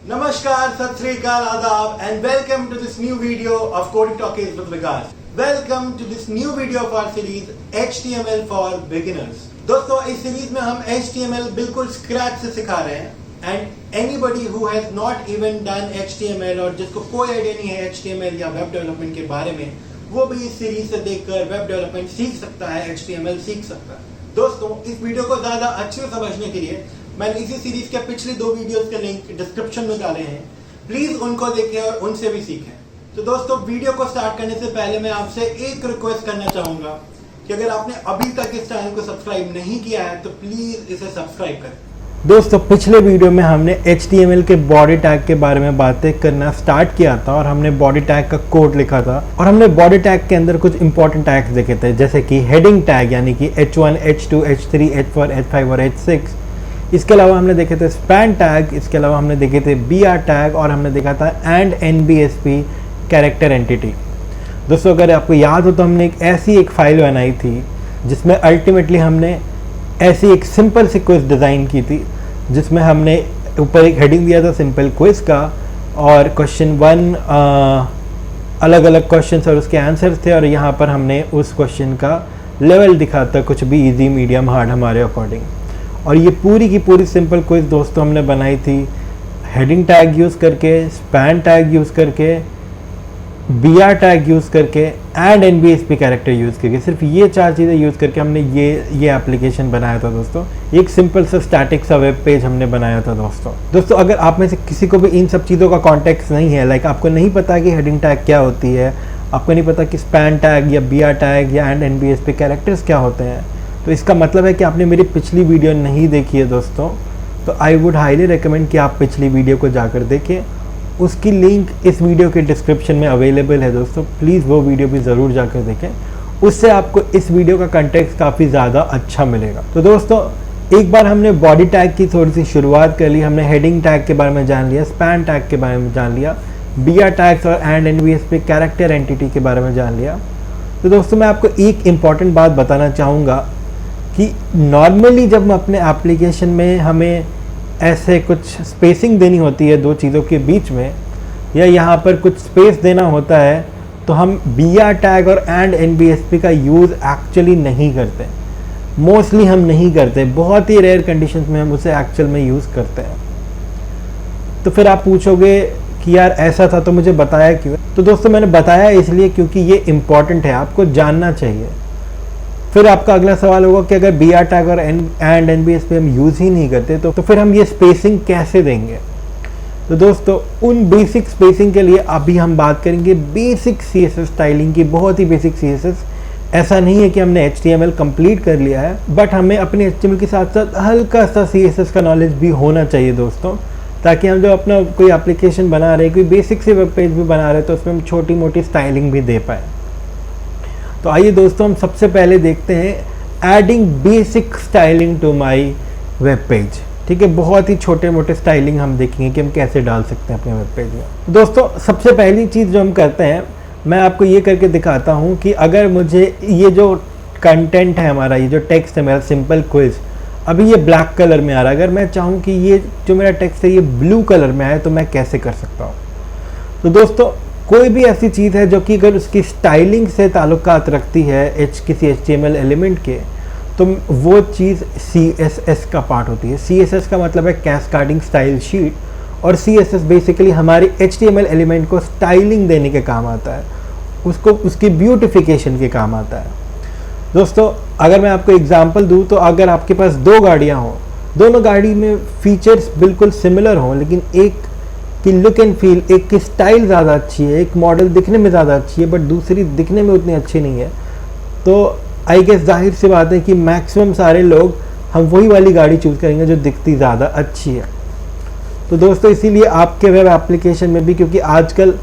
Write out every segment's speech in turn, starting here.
Namaskar, Sat Sri Akal, Adab, and welcome to this new video of Coding Talkies with Vikas. Welcome to this new video of our series HTML for Beginners. दोस्तों इस series में हम HTML बिल्कुल scratch से सिखा रहे हैं and anybody who has not even done HTML और जिसको कोई आइडिया नहीं है HTML या वेब डेवलपमेंट के बारे में, वो भी इस सीरीज से देखकर वेब डेवलपमेंट सीख सकता है, HTML सीख सकता है। दोस्तों इस वीडियो को ज्यादा अच्छे से समझने के लिए मैंने इसी सीरीज के पिछले 2 वीडियोस के लिंक डिस्क्रिप्शन में डाले हैं, प्लीज उनको देखें और उनसे भी सीखें। तो दोस्तों वीडियो को स्टार्ट करने से पहले मैं आपसे एक रिक्वेस्ट करना चाहूंगा कि अगर आपने अभी तक इस चैनल को सब्सक्राइब नहीं किया है तो प्लीज इसे सब्सक्राइब करें। दोस्तों पिछले वीडियो में हमने HTML के बॉडी टैग के बारे में बातें करना स्टार्ट किया था और हमने बॉडी टैग का कोड लिखा था और हमने बॉडी टैग के अंदर कुछ इंपॉर्टेंट टैग्स देखे थे, जैसे कि हेडिंग टैग यानी कि H1, H2, H3, H4, H5 और H6। इसके अलावा हमने देखे थे स्पैन टैग, इसके अलावा हमने देखे थे BR टैग और हमने देखा था एंड NBSP कैरेक्टर एंटिटी। दोस्तों अगर आपको याद हो तो हमने एक फाइल बनाई थी जिसमें अल्टीमेटली हमने ऐसी एक सिंपल सी क्विज डिज़ाइन की थी, जिसमें हमने ऊपर एक हेडिंग दिया था सिंपल क्विज का और क्वेश्चन 1 अलग अलग क्वेश्चन और उसके आंसर्स थे और यहाँ पर हमने उस क्वेश्चन का लेवल दिखा था, कुछ भी इजी, मीडियम, हार्ड हमारे अकॉर्डिंग। और ये पूरी की पूरी सिंपल क्विज दोस्तों हमने बनाई थी हेडिंग टैग यूज़ करके, स्पैन टैग यूज़ करके, BR टैग यूज़ करके एंड NBSP कैरेक्टर यूज़ करके। सिर्फ ये 4 चीज़ें यूज़ करके हमने ये एप्लीकेशन बनाया था दोस्तों। एक सिंपल सा स्टैटिक सा वेब पेज हमने बनाया था दोस्तों अगर आप में से किसी को भी इन सब चीज़ों का कॉन्टेक्स्ट नहीं है, लाइक आपको नहीं पता कि हेडिंग टैग क्या होती है, आपको नहीं पता कि स्पैन टैग या BR टैग या एंड NBSP कैरेक्टर्स क्या होते हैं, तो इसका मतलब है कि आपने मेरी पिछली वीडियो नहीं देखी है दोस्तों। तो आई वुड हाईली रिकमेंड कि आप पिछली वीडियो को जाकर देखें, उसकी लिंक इस वीडियो के डिस्क्रिप्शन में अवेलेबल है दोस्तों। प्लीज़ वो वीडियो भी ज़रूर जाकर देखें, उससे आपको इस वीडियो का कंटेक्स्ट काफ़ी ज़्यादा अच्छा मिलेगा। तो दोस्तों एक बार हमने बॉडी टैग की थोड़ी सी शुरुआत कर ली, हमने हेडिंग टैग के बारे में जान लिया, स्पैन टैग के बारे में जान लिया, BR टैग्स और एंड NBSP कैरेक्टर एंटिटी के बारे में जान लिया। तो दोस्तों मैं आपको एक इम्पॉर्टेंट बात बताना चाहूँगा कि नॉर्मली जब अपने एप्लीकेशन में हमें ऐसे कुछ स्पेसिंग देनी होती है 2 चीज़ों के बीच में, या यहाँ पर कुछ स्पेस देना होता है, तो हम BR टैग और एंड NBSP का यूज़ एक्चुअली नहीं करते। मोस्टली हम नहीं करते, बहुत ही रेयर कंडीशंस में हम उसे एक्चुअल में यूज़ करते हैं। तो फिर आप पूछोगे कि यार ऐसा था तो मुझे बताया क्यों? तो दोस्तों मैंने बताया इसलिए क्योंकि ये इम्पॉर्टेंट है, आपको जानना चाहिए। फिर आपका अगला सवाल होगा कि अगर BR टैग और एंड NBSP हम यूज़ ही नहीं करते तो फिर हम ये स्पेसिंग कैसे देंगे? तो दोस्तों उन बेसिक स्पेसिंग के लिए अभी हम बात करेंगे बेसिक CSS स्टाइलिंग की, बहुत ही बेसिक CSS। ऐसा नहीं है कि हमने HTML कंप्लीट कर लिया है, बट हमें अपने HTML के साथ साथ हल्का सा CSS का नॉलेज भी होना चाहिए दोस्तों, ताकि हम जो अपना कोई एप्लीकेशन बना रहे हैं, कोई बेसिक से वेब पेज भी बना रहे हैं, तो उसमें हम छोटी मोटी स्टाइलिंग भी दे पाएँ। तो आइए दोस्तों हम सबसे पहले देखते हैं adding basic styling to my web page. ठीक है, बहुत ही छोटे मोटे स्टाइलिंग हम देखेंगे कि हम कैसे डाल सकते हैं अपने वेब पेज में। दोस्तों सबसे पहली चीज़ जो हम करते हैं, मैं आपको ये करके दिखाता हूँ कि अगर मुझे ये जो कंटेंट है हमारा, ये जो टेक्स्ट है मेरा सिंपल क्विज, अभी ये ब्लैक कलर में आ रहा है, अगर मैं चाहूँ कि ये जो मेरा टेक्स्ट है ये ब्लू कलर में आए तो मैं कैसे कर सकता हूँ? तो दोस्तों कोई भी ऐसी चीज़ है जो कि अगर उसकी स्टाइलिंग से ताल्लुकात रखती है किसी HTML एलिमेंट के, तो वो चीज़ CSS का पार्ट होती है। CSS का मतलब है कैस्केडिंग स्टाइल शीट, और CSS बेसिकली हमारे HTML एलिमेंट को स्टाइलिंग देने के काम आता है, उसको उसकी ब्यूटिफिकेशन के काम आता है। दोस्तों अगर मैं आपको एग्जांपल दूं, तो अगर आपके पास 2 गाड़ियां हों, दोनों गाड़ी में फीचर्स बिल्कुल सिमिलर हों, लेकिन एक कि लुक एंड फील, एक की स्टाइल ज़्यादा अच्छी है, एक मॉडल दिखने में ज़्यादा अच्छी है बट दूसरी दिखने में उतनी अच्छी नहीं है, तो आई गेस जाहिर सी बात है कि मैक्सिमम सारे लोग हम वही वाली गाड़ी चूज़ करेंगे जो दिखती ज़्यादा अच्छी है। तो दोस्तों इसीलिए आपके वेब एप्लीकेशन में भी, क्योंकि आजकल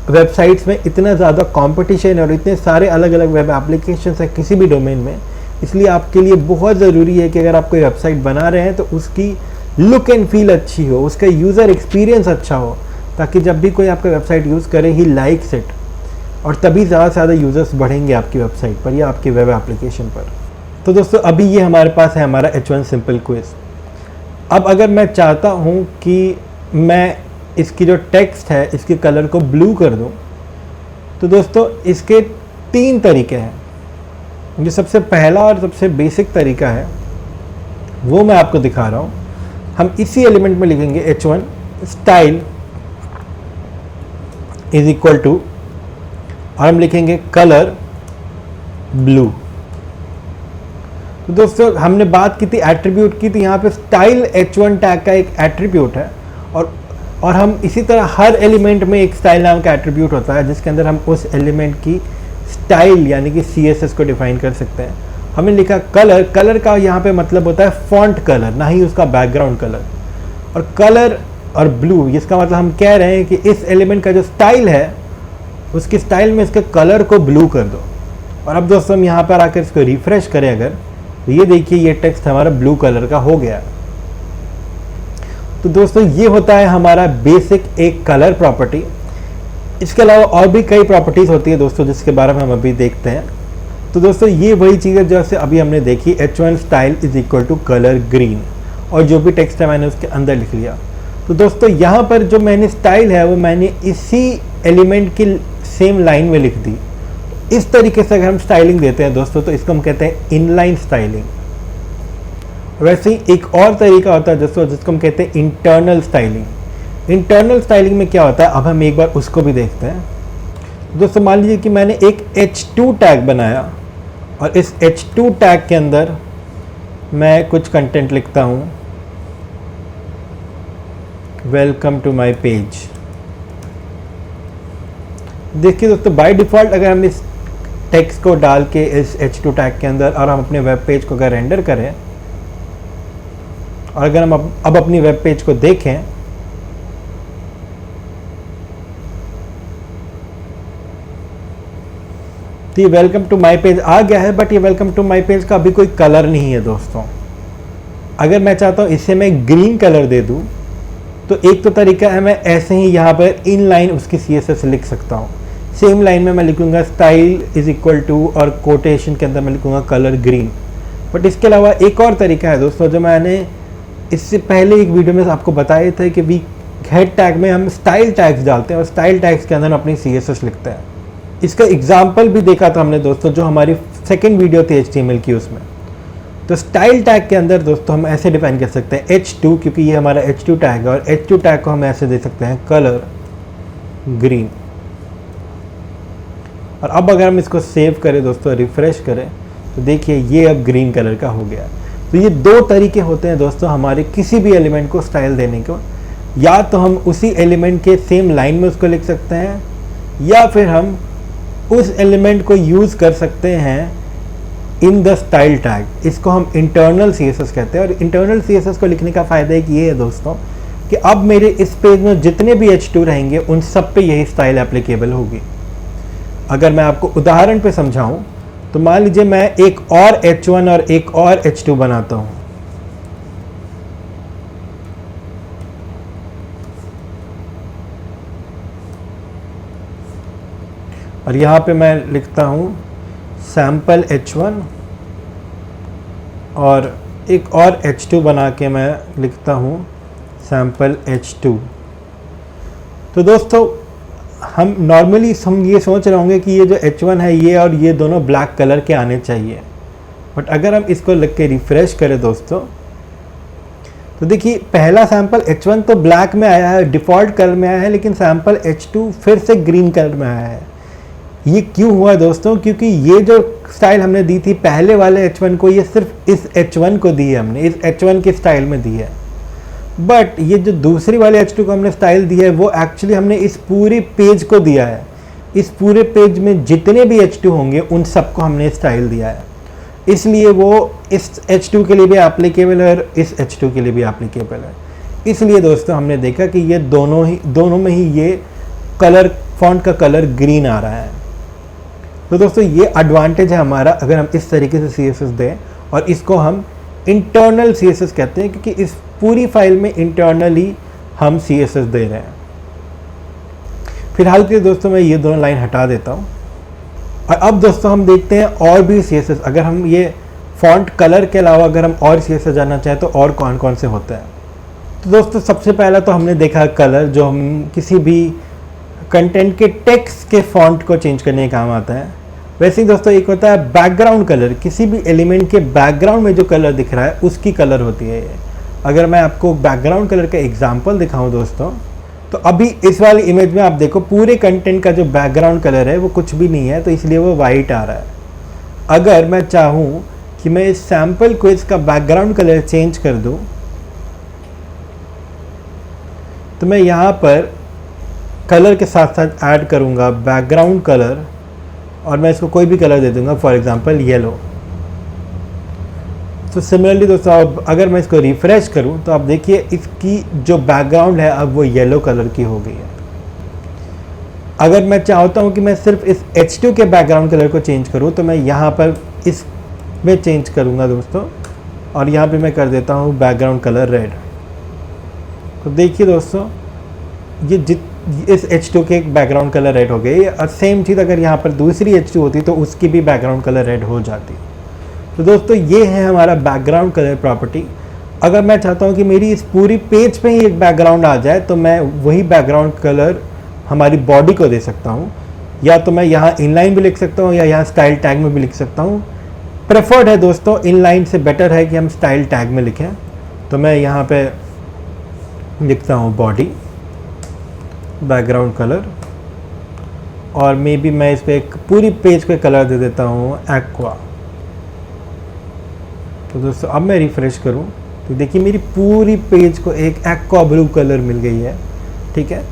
वेबसाइट्स में इतना ज़्यादा कंपटीशन है और इतने सारे अलग अलग वेब एप्लीकेशन है किसी भी डोमेन में, इसलिए आपके लिए बहुत ज़रूरी है कि अगर आप कोई वेबसाइट बना रहे हैं तो उसकी लुक एंड फील अच्छी हो, उसका यूज़र एक्सपीरियंस अच्छा हो, ताकि जब भी कोई आपका वेबसाइट यूज़ करे ही लाइक्स इट, और तभी ज़्यादा से ज़्यादा यूज़र्स बढ़ेंगे आपकी वेबसाइट पर या आपकी वेब एप्लीकेशन पर। तो दोस्तों अभी ये हमारे पास है हमारा H1 सिंपल क्विज। अब अगर मैं चाहता हूँ कि मैं इसकी जो टेक्स्ट है इसके कलर को ब्लू कर दूं, तो दोस्तों इसके 3 तरीके हैं। जो सबसे पहला और सबसे बेसिक तरीका है वो मैं आपको दिखा रहा हूँ। हम इसी एलिमेंट में लिखेंगे H1 style is equal to, और हम लिखेंगे कलर ब्लू। तो दोस्तों हमने बात की थी एट्रीब्यूट की, तो यहाँ पे स्टाइल H1 टैग का एक एट्रीब्यूट है, और हम इसी तरह हर एलिमेंट में एक स्टाइल नाम का एट्रीब्यूट होता है जिसके अंदर हम उस एलिमेंट की स्टाइल यानी कि CSS को डिफाइन कर सकते हैं। हमने लिखा कलर, कलर का यहाँ पे मतलब होता है फॉन्ट कलर, ना ही उसका बैकग्राउंड कलर। और कलर और ब्लू, इसका मतलब हम कह रहे हैं कि इस एलिमेंट का जो स्टाइल है उसकी स्टाइल में इसके कलर को ब्लू कर दो। और अब दोस्तों हम यहाँ पर आकर इसको रिफ्रेश करें अगर, तो ये देखिए ये टेक्स्ट हमारा ब्लू कलर का हो गया। तो दोस्तों ये होता है हमारा बेसिक एक कलर प्रॉपर्टी। इसके अलावा और भी कई प्रॉपर्टीज़ होती है दोस्तों जिसके बारे में हम अभी देखते हैं। तो दोस्तों ये वही चीज़ है जैसे अभी हमने देखी, H1 style is equal to colour green, और जो भी टेक्स्ट है मैंने उसके अंदर लिख लिया। तो दोस्तों यहाँ पर जो मैंने स्टाइल है वो मैंने इसी एलिमेंट की सेम लाइन में लिख दी। इस तरीके से अगर हम स्टाइलिंग देते हैं दोस्तों तो इसको हम कहते हैं इनलाइन स्टाइलिंग। वैसे ही एक और तरीका होता है दोस्तों जिसको हम कहते हैं इंटरनल स्टाइलिंग। इंटरनल स्टाइलिंग में क्या होता है, अब हम एक बार उसको भी देखते हैं। दोस्तों मान लीजिए कि मैंने एक H2 टैग बनाया, और इस H2 टैग के अंदर मैं कुछ कंटेंट लिखता हूँ, वेलकम टू माय पेज। देखिए दोस्तों बाय डिफ़ॉल्ट अगर हम इस टेक्स्ट को डाल के इस H2 टैग के अंदर और हम अपने वेब पेज को अगर रेंडर करें, और अगर हम अब अपनी वेब पेज को देखें, तो ये वेलकम टू माय पेज आ गया है, बट ये वेलकम टू माय पेज का अभी कोई कलर नहीं है दोस्तों। अगर मैं चाहता हूँ इसे मैं ग्रीन कलर दे दूँ, तो एक तो तरीका है मैं ऐसे ही यहाँ पर इन लाइन उसकी CSS लिख सकता हूँ। सेम लाइन में मैं लिखूँगा स्टाइल इज इक्वल टू, और कोटेशन के अंदर मैं लिखूँगा कलर ग्रीन। बट इसके अलावा एक और तरीका है दोस्तों जो मैंने इससे पहले एक वीडियो में आपको बताए थे कि वी हेड टैग में हम स्टाइल टैग्स डालते हैं और स्टाइल टैग्स के अंदर अपनी CSS लिखते हैं। इसका एग्जाम्पल भी देखा था हमने दोस्तों जो हमारी सेकेंड वीडियो थी HTML की, उसमें। तो स्टाइल टैग के अंदर दोस्तों हम ऐसे डिफाइन कर सकते हैं H2, क्योंकि ये हमारा H2 टैग है, और H2 टैग को हम ऐसे दे सकते हैं कलर ग्रीन। और अब अगर हम इसको सेव करें दोस्तों, रिफ्रेश करें, तो देखिए ये अब ग्रीन कलर का हो गया। तो ये 2 तरीके होते हैं दोस्तों हमारे किसी भी एलिमेंट को स्टाइल देने को। या तो हम उसी एलिमेंट के सेम लाइन में उसको लिख सकते हैं, या फिर हम उस एलिमेंट को यूज़ कर सकते हैं इन द स्टाइल टैग। इसको हम इंटरनल CSS कहते हैं। और इंटरनल CSS को लिखने का फ़ायदा एक ये है दोस्तों कि अब मेरे इस पेज में जितने भी H2 रहेंगे उन सब पे यही स्टाइल एप्लीकेबल होगी। अगर मैं आपको उदाहरण पे समझाऊं, तो मान लीजिए मैं एक और H1 और एक और H2 बनाता हूं। और यहाँ पे मैं लिखता हूँ सैम्पल H1, और एक और H2 बना के मैं लिखता हूँ सैम्पल H2। तो दोस्तों हम नॉर्मली हम ये सोच रहे होंगे कि ये जो H1 है ये और ये दोनों ब्लैक कलर के आने चाहिए, बट अगर हम इसको लिख के रिफ्रेश करें दोस्तों, तो देखिए पहला सैम्पल H1 तो ब्लैक में आया है, डिफ़ॉल्ट कलर में आया है, लेकिन सैम्पल H2 फिर से ग्रीन कलर में आया है। ये क्यों हुआ दोस्तों? क्योंकि ये जो स्टाइल हमने दी थी पहले वाले H1 को, ये सिर्फ इस H1 को दी है हमने, इस H1 के स्टाइल में दी है। बट ये जो दूसरी वाले H2 को हमने स्टाइल दी है वो एक्चुअली हमने इस पूरे पेज को दिया है। इस पूरे पेज में जितने भी H2 होंगे उन सबको हमने स्टाइल दिया है, इसलिए वो इस H2 के लिए भी एप्लीकेबल है और इस H2 के लिए भी एप्लीकेबल है। इसलिए दोस्तों हमने देखा कि ये दोनों में ही ये कलर फॉन्ट का कलर ग्रीन आ रहा है। तो दोस्तों ये एडवांटेज है हमारा अगर हम इस तरीके से CSS दें, और इसको हम इंटरनल CSS कहते हैं क्योंकि इस पूरी फाइल में इंटरनली हम CSS दे रहे हैं। फिलहाल के दोस्तों मैं ये दोनों लाइन हटा देता हूँ, और अब दोस्तों हम देखते हैं और भी CSS। अगर हम ये फॉन्ट कलर के अलावा अगर हम और CSS जानना चाहें तो और कौन कौन से होते हैं। तो दोस्तों सबसे पहला तो हमने देखा कलर, जो हम किसी भी कंटेंट के टेक्स्ट के फॉन्ट को चेंज करने का काम आता है। वैसे ही दोस्तों एक होता है बैकग्राउंड कलर, किसी भी एलिमेंट के बैकग्राउंड में जो कलर दिख रहा है उसकी कलर होती है ये। अगर मैं आपको बैकग्राउंड कलर का एग्जांपल दिखाऊं दोस्तों, तो अभी इस वाली इमेज में आप देखो पूरे कंटेंट का जो बैकग्राउंड कलर है वो कुछ भी नहीं है, तो इसलिए वो वाइट आ रहा है। अगर मैं चाहूँ कि मैं इस सैम्पल क्विज का बैकग्राउंड कलर चेंज कर दूँ, तो मैं यहाँ पर कलर के साथ साथ ऐड करूँगा बैकग्राउंड कलर, और मैं इसको कोई भी कलर दे दूँगा, फॉर एग्जांपल येलो। तो सिमिलरली दोस्तों अब अगर मैं इसको रिफ्रेश करूँ तो आप देखिए इसकी जो बैकग्राउंड है अब वो येलो कलर की हो गई है। अगर मैं चाहता हूँ कि मैं सिर्फ इस H2 के बैकग्राउंड कलर को चेंज करूँ, तो मैं यहाँ पर इस में चेंज करूँगा दोस्तों, और यहाँ पे मैं कर देता हूँ बैकग्राउंड कलर रेड। तो देखिए दोस्तों ये इस H2 के बैकग्राउंड कलर रेड हो गई। और सेम चीज़ अगर यहाँ पर दूसरी H2 होती तो उसकी भी बैकग्राउंड कलर रेड हो जाती। तो दोस्तों ये है हमारा बैकग्राउंड कलर प्रॉपर्टी। अगर मैं चाहता हूँ कि मेरी इस पूरी पेज पे ही एक बैकग्राउंड आ जाए, तो मैं वही बैकग्राउंड कलर हमारी बॉडी को दे सकता हूँ, या तो मैं यहाँ इनलाइन भी लिख सकता हूँ या यहाँ स्टाइल टैग में भी लिख सकता हूँ। प्रेफर्ड है दोस्तों, इनलाइन से बेटर है कि हम स्टाइल टैग में लिखें। तो मैं यहाँ पे लिखता हूँ बॉडी बैकग्राउंड कलर, और मे बी मैं इस पर एक पूरी पेज पे कलर दे देता हूँ एक्वा। तो दोस्तों अब मैं रिफ्रेश करूँ तो देखिए मेरी पूरी पेज को एक एक्वा ब्लू कलर मिल गई है। ठीक है,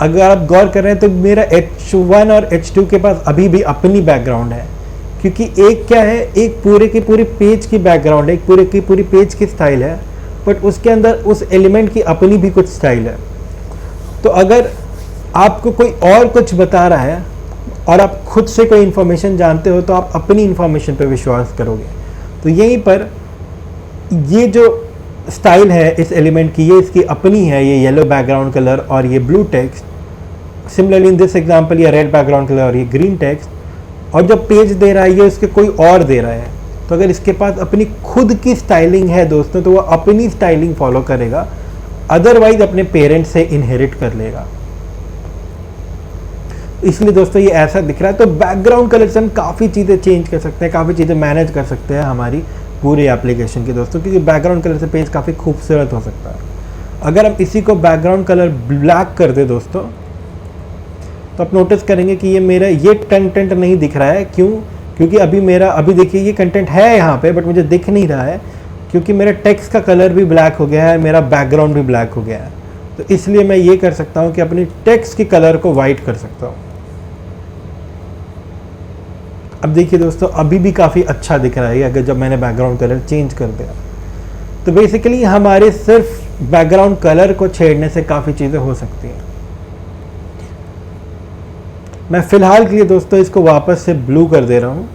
अगर आप गौर कर रहे हैं तो मेरा H1 और H2 के पास अभी भी अपनी बैकग्राउंड है, क्योंकि एक क्या है, एक पूरे की पूरी पेज की बैकग्राउंड है, एक पूरे की पूरी पेज की स्टाइल है, बट उसके अंदर उस एलिमेंट की अपनी भी कुछ स्टाइल है। तो अगर आपको कोई और कुछ बता रहा है और आप खुद से कोई इन्फॉर्मेशन जानते हो, तो आप अपनी इन्फॉर्मेशन पर विश्वास करोगे। तो यहीं पर ये जो स्टाइल है इस एलिमेंट की, ये इसकी अपनी है, ये येलो बैकग्राउंड कलर और ये blue text. Similarly in this example ये रेड बैकग्राउंड कलर और ये ग्रीन टेक्स्ट, और जो पेज दे रहा है ये उसके कोई और दे रहा है। तो अगर इसके पास अपनी खुद की स्टाइलिंग है दोस्तों, तो वो अपनी स्टाइलिंग फॉलो करेगा, अदरवाइज अपने पेरेंट्स से इनहेरिट कर लेगा। इसलिए दोस्तों ये ऐसा दिख रहा है। तो बैकग्राउंड कलर से हम काफ़ी चीज़ें चेंज कर सकते हैं, काफ़ी चीज़ें मैनेज कर सकते हैं हमारी पूरी एप्लीकेशन की दोस्तों, क्योंकि बैकग्राउंड कलर से पेज काफ़ी खूबसूरत हो सकता है। अगर हम इसी को बैकग्राउंड कलर ब्लैक कर दे दोस्तों, तो आप नोटिस करेंगे कि ये मेरा ये कंटेंट नहीं दिख रहा है। क्यों? क्योंकि अभी देखिए ये कंटेंट है यहाँ पे, बट मुझे दिख नहीं रहा है, क्योंकि मेरा टेक्स्ट का कलर भी ब्लैक हो गया है, मेरा बैकग्राउंड भी ब्लैक हो गया है। तो इसलिए मैं ये कर सकता हूँ कि अपनी टेक्स्ट की कलर को वाइट कर सकता हूँ। अब देखिए दोस्तों अभी भी काफ़ी अच्छा दिख रहा है अगर जब मैंने बैकग्राउंड कलर चेंज कर दिया। तो बेसिकली हमारे सिर्फ बैकग्राउंड कलर को छेड़ने से काफ़ी चीज़ें हो सकती हैं। मैं फ़िलहाल के लिए दोस्तों इसको वापस से ब्लू कर दे रहा हूँ।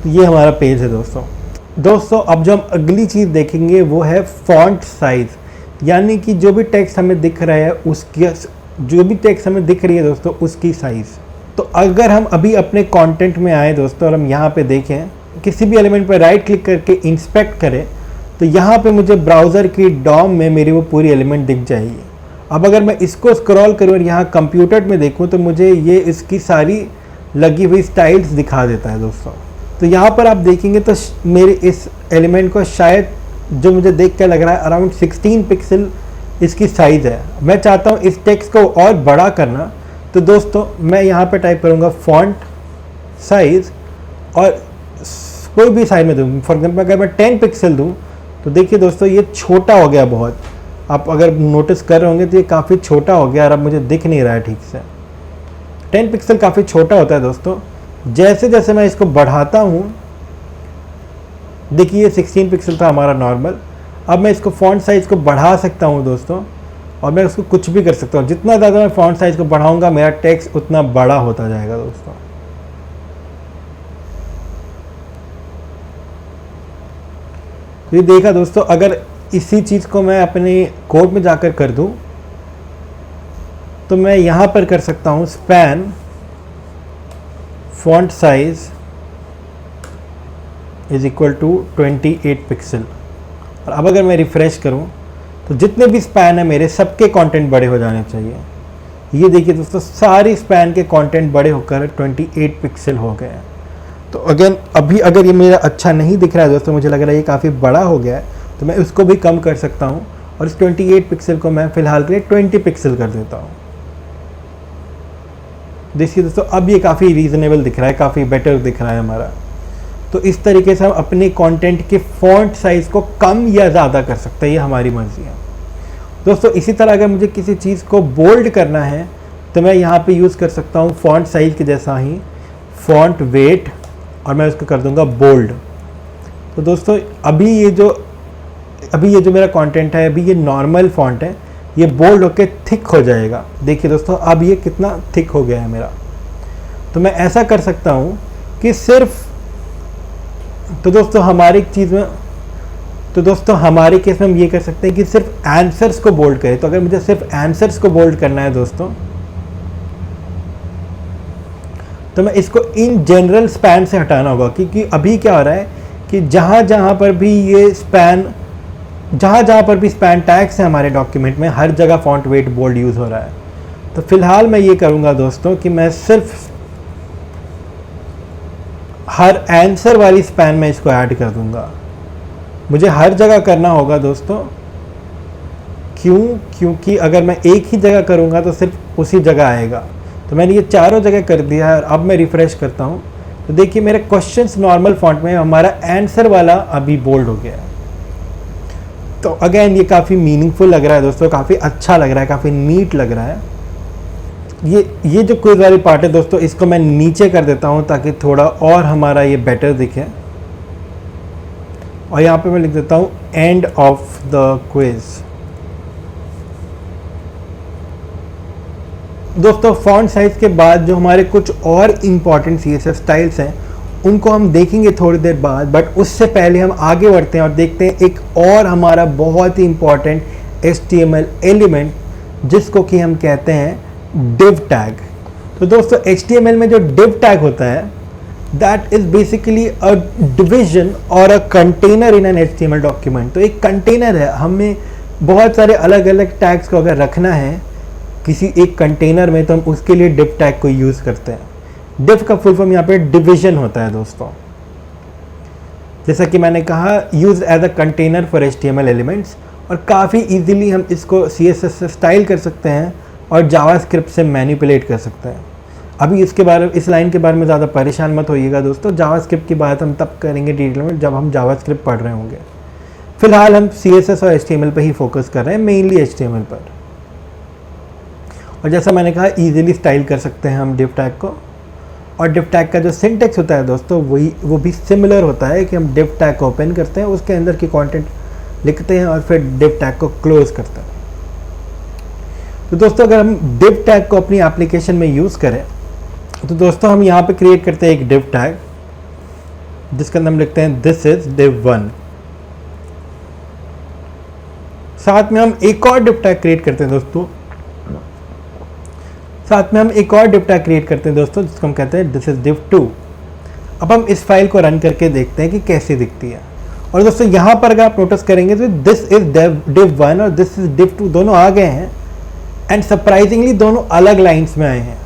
तो ये हमारा पेज है दोस्तों अब जो हम अगली चीज़ देखेंगे वो है फॉन्ट साइज़, यानी कि जो भी टेक्स्ट हमें दिख रहा है उसकी, जो भी टेक्स्ट हमें दिख रही है दोस्तों उसकी साइज़। तो अगर हम अभी अपने कंटेंट में आए दोस्तों और हम यहाँ पे देखें, किसी भी एलिमेंट पर राइट क्लिक करके इंस्पेक्ट करें, तो यहाँ पे मुझे ब्राउज़र की डॉम में मेरी वो पूरी एलिमेंट दिख जाएगी। अब अगर मैं इसको स्क्रॉल करूँ और यहाँ कंप्यूटर में देखूँ, तो मुझे ये इसकी सारी लगी हुई स्टाइल्स दिखा देता है दोस्तों। तो यहाँ पर आप देखेंगे तो मेरे इस एलिमेंट को शायद, जो मुझे देख कर लग रहा है, अराउंड 16 पिक्सल इसकी साइज़ है। मैं चाहता हूँ इस टेक्स्ट को और बड़ा करना, तो दोस्तों मैं यहाँ पे टाइप करूँगा फॉन्ट साइज़ और कोई भी साइज में दूँ। फॉर एग्जाम्पल अगर मैं 10 पिक्सल दूँ, तो देखिए दोस्तों ये छोटा हो गया बहुत। आप अगर नोटिस कर रहे होंगे तो ये काफ़ी छोटा हो गया और अब मुझे दिख नहीं रहा है ठीक से। 10 पिक्सल काफ़ी छोटा होता है दोस्तों। जैसे जैसे मैं इसको बढ़ाता हूँ, देखिए ये 16 पिक्सल था हमारा नॉर्मल। अब मैं इसको फॉन्ट साइज़ को बढ़ा सकता हूँ दोस्तों, और मैं उसको कुछ भी कर सकता हूँ। जितना ज़्यादा मैं फॉन्ट साइज़ को बढ़ाऊँगा मेरा टेक्स्ट उतना बड़ा होता जाएगा दोस्तों। तो ये देखा दोस्तों, अगर इसी चीज़ को मैं अपने कोड में जाकर कर दूँ, तो मैं यहाँ पर कर सकता हूँ span font size is equal to 28 pixel. और अब अगर मैं रिफ़्रेश करूँ तो जितने भी स्पैन है मेरे सबके कंटेंट बड़े हो जाने चाहिए। ये देखिए दोस्तों, सारी स्पैन के कंटेंट बड़े होकर 28 पिक्सल हो गए हैं। तो अगेन अभी अगर ये मेरा अच्छा नहीं दिख रहा है दोस्तों, मुझे लग रहा है ये काफ़ी बड़ा हो गया है, तो मैं उसको भी कम कर सकता हूँ और इस 28 पिक्सल को मैं फ़िलहाल के लिए 20 पिक्सल कर देता हूँ। देखिए दोस्तों, अब ये काफ़ी रीज़नेबल दिख रहा है, काफ़ी बेटर दिख रहा है हमारा। तो इस तरीके से हम अपने कंटेंट के फ़ॉन्ट साइज़ को कम या ज़्यादा कर सकते हैं, ये हमारी मर्ज़ी है दोस्तों। इसी तरह अगर मुझे किसी चीज़ को बोल्ड करना है तो मैं यहाँ पे यूज़ कर सकता हूँ फ़ॉन्ट साइज़ के जैसा ही फ़ॉन्ट वेट, और मैं उसको कर दूँगा बोल्ड। तो दोस्तों अभी ये जो मेरा कंटेंट है, अभी ये नॉर्मल फ़ॉन्ट है, ये बोल्ड होके थिक हो जाएगा। देखिए दोस्तों, अब ये कितना थिक हो गया है मेरा। तो मैं ऐसा कर सकता हूँ कि सिर्फ हमारे केस में हम ये कर सकते हैं कि सिर्फ आंसर्स को बोल्ड करें। तो अगर मुझे सिर्फ आंसर्स को बोल्ड करना है दोस्तों, तो मैं इसको इन जनरल स्पैन से हटाना होगा, क्योंकि अभी क्या हो रहा है कि जहाँ पर भी स्पैन टैग्स हैं हमारे डॉक्यूमेंट में, हर जगह फॉन्ट वेट बोल्ड यूज़ हो रहा है। तो फिलहाल मैं ये करूँगा दोस्तों कि मैं सिर्फ हर आंसर वाली स्पैन में इसको ऐड कर दूँगा। मुझे हर जगह करना होगा दोस्तों, क्योंकि अगर मैं एक ही जगह करूँगा तो सिर्फ उसी जगह आएगा। तो मैंने ये चारों जगह कर दिया है और अब मैं रिफ़्रेश करता हूँ तो देखिए मेरे क्वेश्चंस नॉर्मल फॉन्ट में, हमारा आंसर वाला अभी बोल्ड हो गया है। तो अगेन ये काफ़ी मीनिंगफुल लग रहा है दोस्तों, काफ़ी अच्छा लग रहा है, काफ़ी नीट लग रहा है। ये जो क्विज वाली पार्ट है दोस्तों, इसको मैं नीचे कर देता हूँ ताकि थोड़ा और हमारा ये बेटर दिखे, और यहाँ पे मैं लिख देता हूँ एंड ऑफ द क्विज। दोस्तों फॉन्ट साइज़ के बाद जो हमारे कुछ और इम्पॉर्टेंट CSS स्टाइल्स हैं उनको हम देखेंगे थोड़ी देर बाद, बट उससे पहले हम आगे बढ़ते हैं और देखते हैं एक और हमारा बहुत ही इम्पॉर्टेंट HTML एलिमेंट जिसको कि हम कहते हैं div टैग। तो दोस्तों HTML में जो div टैग होता है that is basically a division और a container in an HTML document. तो एक कंटेनर है, हमें बहुत सारे अलग अलग टैग्स को अगर रखना है किसी एक कंटेनर में तो हम उसके लिए div टैग को यूज़ करते हैं। div का फुल फॉर्म यहाँ पे डिवीजन होता है दोस्तों। जैसा कि मैंने कहा, use as a container for HTML elements, और काफ़ी इजीली हम इसको CSS से स्टाइल कर सकते हैं और जावास्क्रिप्ट से मैनिपुलेट कर सकते हैं। अभी इस लाइन के बारे में ज़्यादा परेशान मत होइएगा दोस्तों, जावास्क्रिप्ट की बात हम तब करेंगे डिटेल में जब हम जावास्क्रिप्ट पढ़ रहे होंगे। फिलहाल हम CSS और HTML पर ही फोकस कर रहे हैं, मेनली HTML पर। और जैसा मैंने कहा, ईजिली स्टाइल कर सकते हैं हम div टैग को, और div टैग का जो सिंटेक्स होता है दोस्तों वो भी सिमिलर होता है कि हम div टैग को ओपन करते हैं, उसके अंदर की कंटेंट लिखते हैं और फिर div टैग को क्लोज करते हैं। तो दोस्तों अगर हम div टैग को अपनी एप्लीकेशन में यूज़ करें तो दोस्तों हम यहाँ पे क्रिएट करते हैं एक div टैग जिसके अंदर हम लिखते हैं दिस इज div1। साथ में हम एक और div टैग क्रिएट करते हैं दोस्तों, जिसको हम कहते हैं दिस इज div2। अब हम इस फाइल को रन करके देखते हैं कि कैसे दिखती है। और दोस्तों यहाँ पर अगर आप नोटिस करेंगे तो दिस इज div1 और दिस इज div2 दोनों आ गए हैं, एंड सरप्राइजिंगली दोनों अलग लाइंस में आए हैं।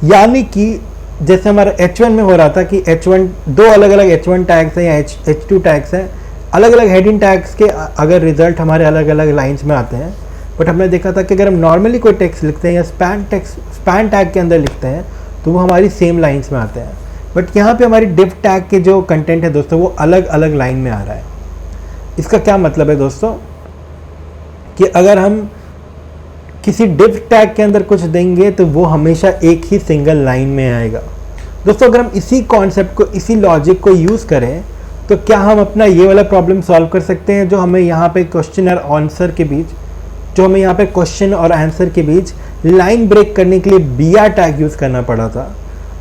यानी कि जैसे हमारा H1 में हो रहा था कि H1 दो अलग अलग H1 टैग्स हैं या H2 टैग्स हैं, अलग अलग हेडिंग टैग्स के अगर रिजल्ट हमारे अलग अलग लाइंस में आते हैं, बट हमने देखा था कि अगर हम नॉर्मली कोई टेक्स्ट लिखते हैं या स्पैन टैग के अंदर लिखते हैं तो वो हमारी सेम लाइंस में आते हैं। बट यहाँ पे हमारी div टैग के जो कंटेंट है दोस्तों वो अलग अलग लाइन में आ रहा है। इसका क्या मतलब है दोस्तों कि अगर हम किसी div टैग के अंदर कुछ देंगे तो वो हमेशा एक ही सिंगल लाइन में आएगा। दोस्तों अगर हम इसी कॉन्सेप्ट को, इसी लॉजिक को यूज़ करें तो क्या हम अपना ये वाला प्रॉब्लम सॉल्व कर सकते हैं जो हमें यहाँ पे क्वेश्चन और आंसर के बीच लाइन ब्रेक करने के लिए br टैग यूज़ करना पड़ा था।